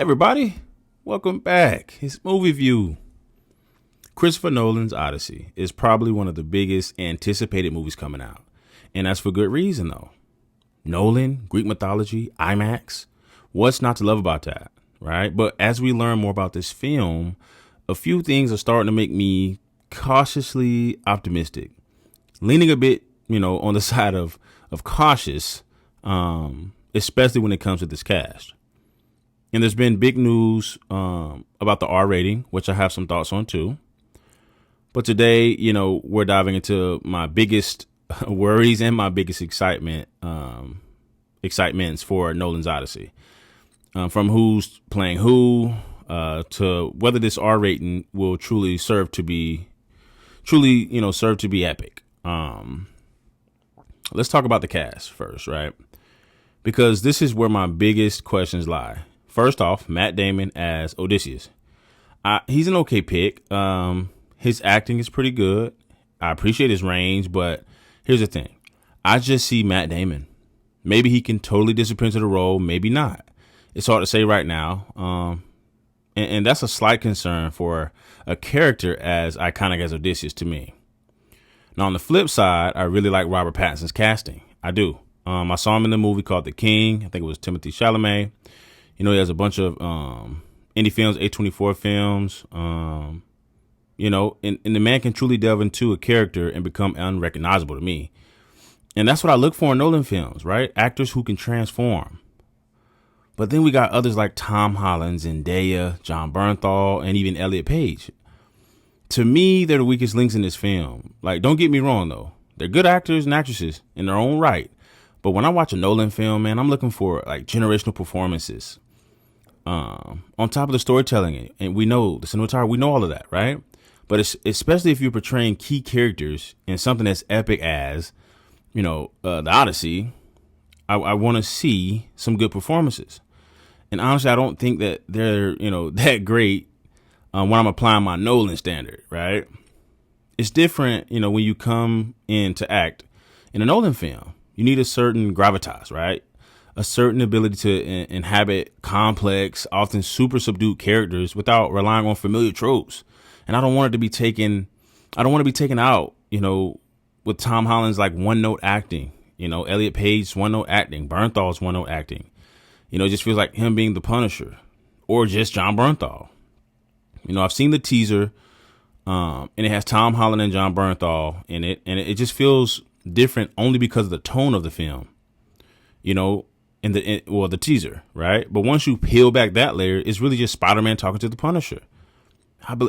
Everybody, welcome back. It's Movie View. Christopher Nolan's Odyssey is probably one of the biggest anticipated movies coming out. And that's for good reason, though. Nolan, Greek mythology, IMAX. What's not to love about that, right? But as we learn more about this film, a few things are starting to make me cautiously optimistic. Leaning a bit, on the side of cautious, especially when it comes to this cast. And there's been big news about the R rating, which I have some thoughts on too. But today, we're diving into my biggest worries and my biggest excitements for Nolan's Odyssey. From who's playing who to whether this R rating will truly serve to be epic. Let's talk about the cast first, right? Because this is where my biggest questions lie. First off, Matt Damon as Odysseus. He's an okay pick. His acting is pretty good. I appreciate his range, but here's the thing. I just see Matt Damon. Maybe he can totally disappear into the role, maybe not. It's hard to say right now. And that's a slight concern for a character as iconic as Odysseus to me. Now, on the flip side, I really like Robert Pattinson's casting. I do. I saw him in the movie called The King. I think it was Timothée Chalamet. He has a bunch of indie films, A24 films, and the man can truly delve into a character and become unrecognizable to me. And that's what I look for in Nolan films, right? Actors who can transform. But then we got others like Tom Holland, Zendaya, Jon Bernthal, and even Elliot Page. To me, they're the weakest links in this film. Like, don't get me wrong, though. They're good actors and actresses in their own right. But when I watch a Nolan film, man, I'm looking for like generational performances. On top of the storytelling, and we know the cinematography, we know all of that, right? But it's, especially if you're portraying key characters in something as epic as, the Odyssey, I want to see some good performances. And honestly, I don't think that they're, that great when I'm applying my Nolan standard, right? It's different, when you come in to act in a Nolan film. You need a certain gravitas, right? A certain ability to inhabit complex, often super subdued characters without relying on familiar tropes. And I don't want it to be taken. I don't want to be taken out, with Tom Holland's like one note acting, Elliot Page's one note acting, Bernthal's one note acting. It just feels like him being the Punisher or just Jon Bernthal. I've seen the teaser and it has Tom Holland and Jon Bernthal in it. And it just feels different only because of the tone of the film, in the teaser, right? But once you peel back that layer, it's really just Spider-Man talking to the Punisher.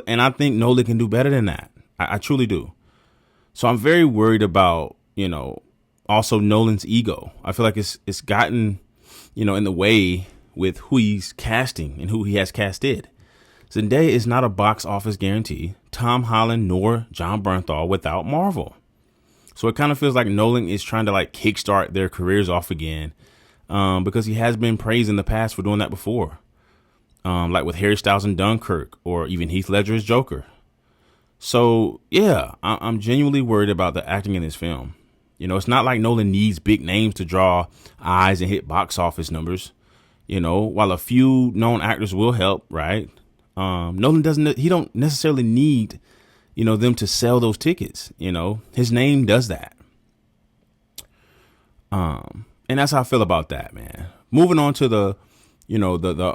And I think Nolan can do better than that. I truly do. So I'm very worried about, also Nolan's ego. I feel like it's gotten, in the way with who he's casting and who he has casted. Zendaya is not a box office guarantee. Tom Holland nor Jon Bernthal without Marvel. So it kind of feels like Nolan is trying to like kickstart their careers off again. Because he has been praised in the past for doing that before. Like with Harry Styles in Dunkirk or even Heath Ledger as Joker. So, yeah, I'm genuinely worried about the acting in this film. It's not like Nolan needs big names to draw eyes and hit box office numbers. While a few known actors will help, right? Nolan he don't necessarily need, them to sell those tickets. His name does that. And that's how I feel about that, man. Moving on to the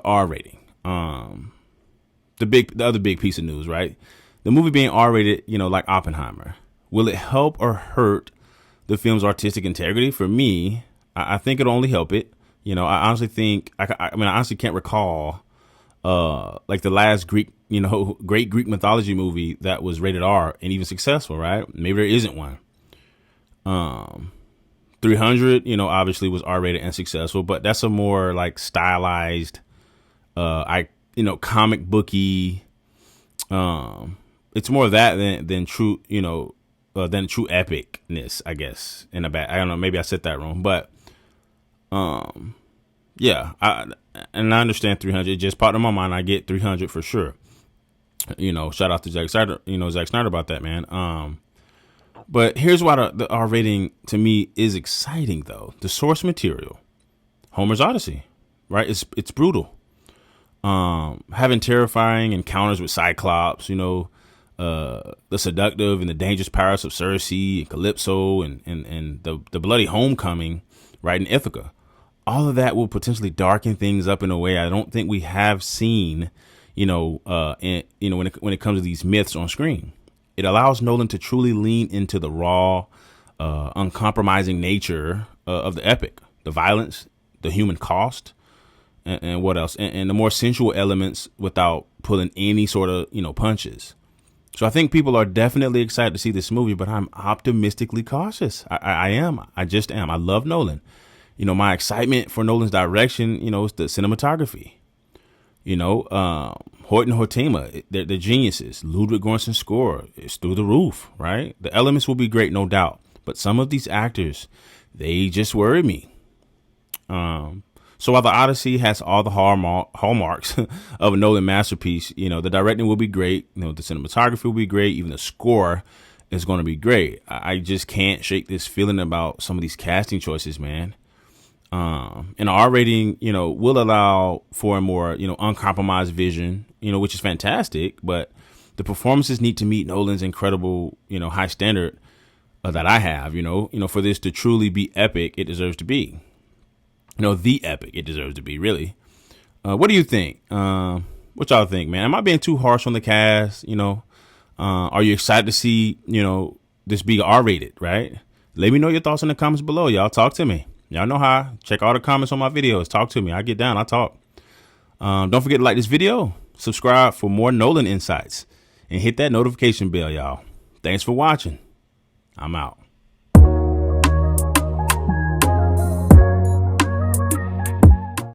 R rating. The other big piece of news, right? The movie being R rated, like Oppenheimer. Will it help or hurt the film's artistic integrity? For me, I think it'll only help it. I honestly think, I honestly can't recall, like the last great Greek mythology movie that was rated R and even successful, right? Maybe there isn't one. 300, obviously was R-rated and successful, but that's a more like stylized, comic booky. It's more of that than true, than true epicness, I guess. I don't know, maybe I said that wrong, but yeah, I understand 300. It just popped in my mind. I get 300 for sure. Shout out to Zack Snyder about that, man. But here's why the R rating to me is exciting, though. The source material, Homer's Odyssey, right? It's brutal. having terrifying encounters with Cyclops, the seductive and the dangerous powers of Circe and Calypso and the bloody homecoming, right, in Ithaca. All of that will potentially darken things up in a way I don't think we have seen, when it comes to these myths on screen. It allows Nolan to truly lean into the raw, uncompromising nature of the epic, the violence, the human cost, and what else, and the more sensual elements without pulling any sort of, punches. So I think people are definitely excited to see this movie, but I'm optimistically cautious. I am. I just am. I love Nolan. My excitement for Nolan's direction, is the cinematography. Horton Hortima, they're geniuses. Ludwig Göransson's score is through the roof, right? The elements will be great, no doubt. But some of these actors, they just worry me. So while the Odyssey has all the hallmarks of a Nolan masterpiece, the directing will be great. The cinematography will be great. Even the score is going to be great. I just can't shake this feeling about some of these casting choices, man. And R rating, will allow for a more, uncompromised vision, which is fantastic. But the performances need to meet Nolan's incredible, high standard that I have, for this to truly be epic, it deserves to be. The epic it deserves to be, really. What do you think? What y'all think, man? Am I being too harsh on the cast? Are you excited to see, this be R-rated, right? Let me know your thoughts in the comments below. Y'all talk to me. Y'all know how. Check all the comments on my videos. Talk to me. I get down. I talk. Don't forget to like this video. Subscribe for more Nolan insights. And hit that notification bell, y'all. Thanks for watching. I'm out.